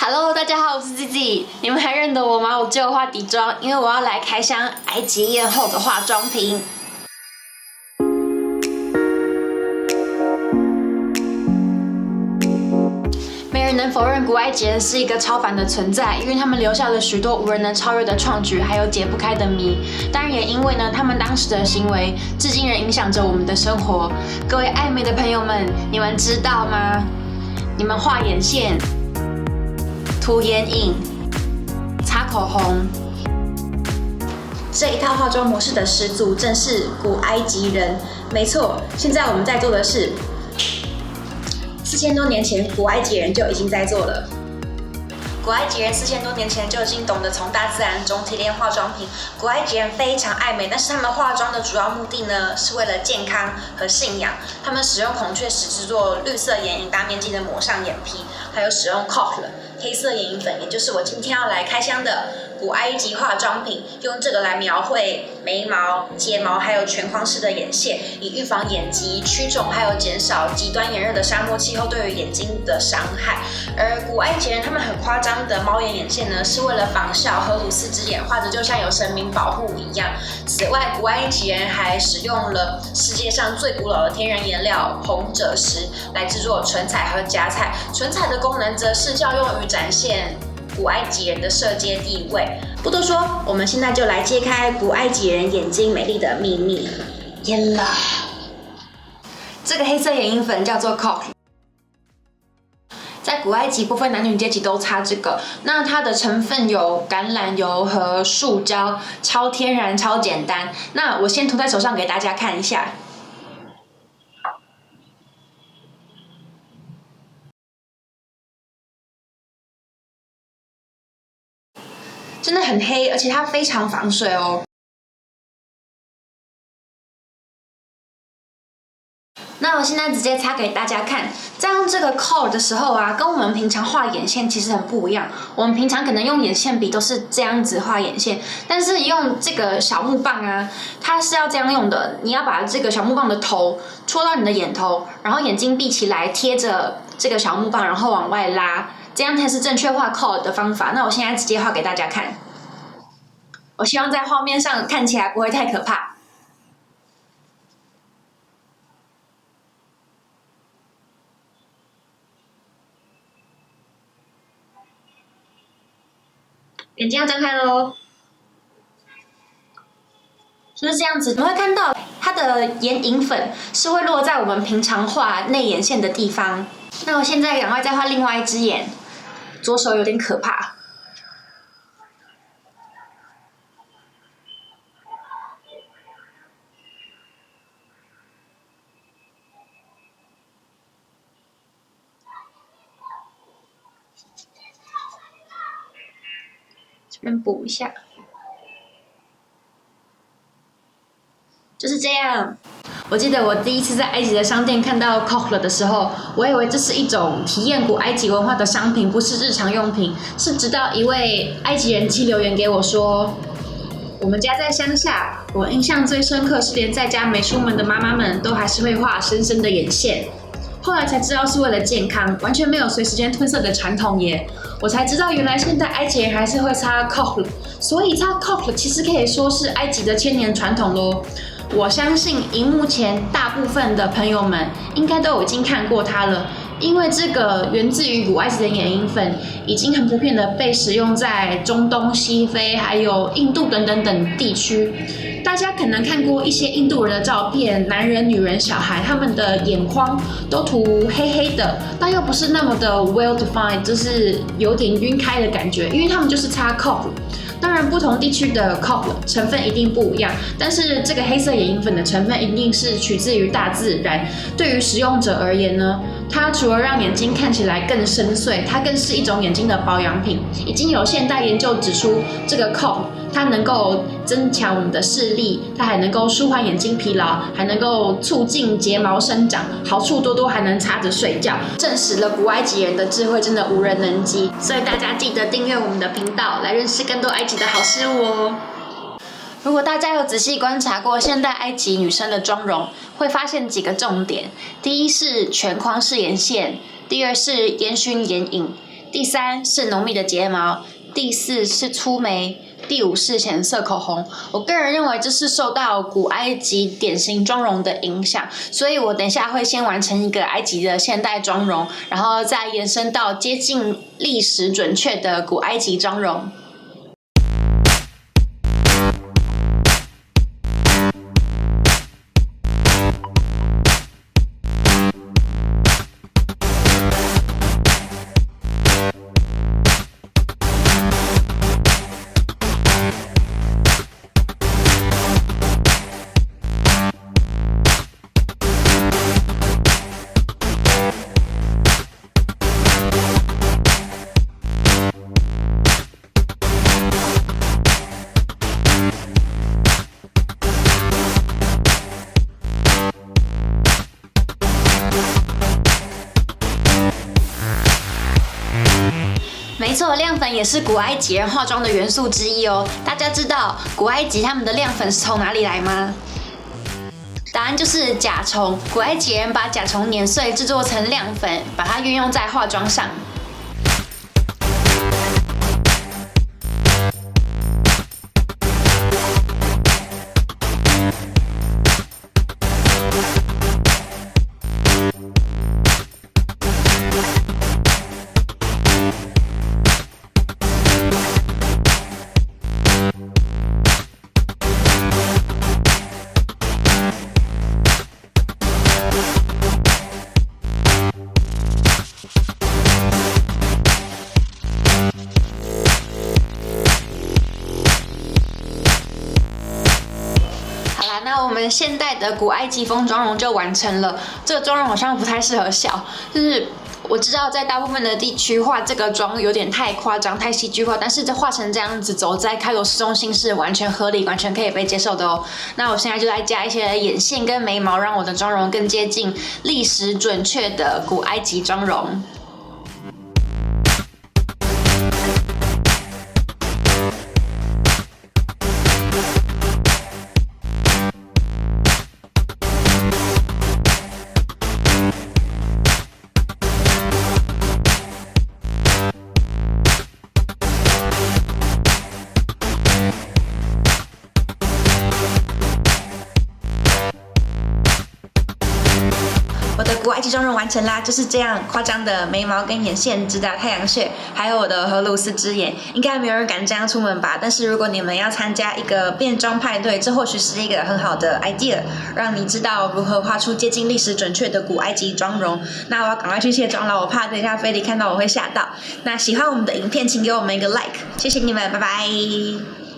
Hello， 大家好，我是 Zizi。你们还认得我吗？我只有化底妆，因为我要来开箱埃及艳后的化妆品。没人能否认古埃及人是一个超凡的存在，因为他们留下了许多无人能超越的创举，还有解不开的谜。当然也因为呢，他们当时的行为至今仍影响着我们的生活。各位爱美的朋友们，你们知道吗？你们画眼线、涂眼影、擦口红，这一套化妆模式的始祖正是古埃及人。没错，现在我们在做的是4000多年前古埃及人就已经在做了。古埃及人4000多年前就已经懂得从大自然中提炼化妆品。古埃及人非常爱美，但是他们化妆的主要目的呢，是为了健康和信仰。他们使用孔雀石制作绿色眼影，大面积的抹上眼皮，还有使用 Coque 黑色眼影粉，也就是我今天要来开箱的古埃及化妆品，用这个来描绘眉毛、睫毛，还有全框式的眼线，以预防眼疾、驱肿，还有减少极端炎热的沙漠气候对于眼睛的伤害。而古埃及人他们很夸张的猫眼眼线呢，是为了仿效荷鲁斯之眼，画着就像有神明保护一样。此外，古埃及人还使用了世界上最古老的天然颜料红赭石来制作唇彩和假彩。唇彩的功能则是较用于展现古埃及人的社会地位。不多说，我们现在就来揭开古埃及人眼睛美丽的秘密。耶啦！这个黑色眼影粉叫做 Coque。在古埃及，不分男女阶级都擦这个。那它的成分有橄榄油和树胶，超天然、超简单。那我先涂在手上给大家看一下。真的很黑，而且它非常防水哦。那我现在直接擦给大家看，在用这个 Coque 的时候啊，跟我们平常画眼线其实很不一样。我们平常可能用眼线笔都是这样子画眼线，但是用这个小木棒啊，它是要这样用的。你要把这个小木棒的头戳到你的眼头，然后眼睛闭起来，贴着这个小木棒，然后往外拉，这样才是正确画 Coque 的方法。那我现在直接画给大家看。我希望在画面上看起来不会太可怕。眼睛要张开咯，就是这样子。你会看到它的眼影粉是会落在我们平常画内眼线的地方。那我现在赶快再画另外一只眼，左手有点可怕。这边补一下，就是这样。我记得我第一次在埃及的商店看到 Coque 的时候，我以为这是一种体验古埃及文化的商品，不是日常用品。是直到一位埃及人妻留言给我说，我们家在乡下，我印象最深刻是连在家没出门的妈妈们都还是会画深深的眼线。后来才知道是为了健康，完全没有随时间褪色的传统耶。我才知道原来现在埃及人还是会擦 Coque， 所以擦 Coque 其实可以说是埃及的千年传统咯。我相信荧幕前大部分的朋友们应该都已经看过它了，因为这个源自于古埃及的眼影粉，已经很普遍的被使用在中东、西非还有印度等地区。大家可能看过一些印度人的照片，男人、女人、小孩，他们的眼眶都涂黑黑的，但又不是那么的 well defined， 就是有点晕开的感觉，因为他们就是擦 Coque。当然，不同地区的 Coque 成分一定不一样，但是这个黑色眼影粉的成分一定是取自于大自然。对于使用者而言呢，它除了让眼睛看起来更深邃，它更是一种眼睛的保养品。已经有现代研究指出，这个 Coque 它能够增强我们的视力，它还能够舒缓眼睛疲劳，还能够促进睫毛生长，好处多多，还能擦着睡觉，证实了古埃及人的智慧真的无人能及。所以大家记得订阅我们的频道，来认识更多埃及的好事物哦。如果大家有仔细观察过现代埃及女生的妆容，会发现几个重点：第一是全框式眼线，第二是烟熏眼影，第3是浓密的睫毛，第4是粗眉，第5是显色口红。我个人认为这是受到古埃及典型妆容的影响，所以我等一下会先完成一个埃及的现代妆容，然后再延伸到接近历史准确的古埃及妆容。没错，亮粉也是古埃及人化妆的元素之一哦。大家知道古埃及他们的亮粉是从哪里来吗？答案就是甲虫。古埃及人把甲虫碾碎制作成亮粉，把它运用在化妆上。那我们现代的古埃及风妆容就完成了。这个妆容好像不太适合笑，就是我知道在大部分的地区画这个妆有点太夸张、太戏剧化，但是这画成这样子走在开罗市中心是完全合理、完全可以被接受的哦。那我现在就来加一些眼线跟眉毛，让我的妆容更接近历史准确的古埃及妆容。我的古埃及妆容完成啦，就是这样夸张的眉毛跟眼线，直达太阳穴，还有我的荷鲁斯之眼，应该没有人敢这样出门吧？但是如果你们要参加一个变装派对，这或许是一个很好的 idea， 让你知道如何画出接近历史准确的古埃及妆容。那我要赶快去卸妆了，我怕等一下菲迪看到我会吓到。那喜欢我们的影片，请给我们一个 like， 谢谢你们，拜拜。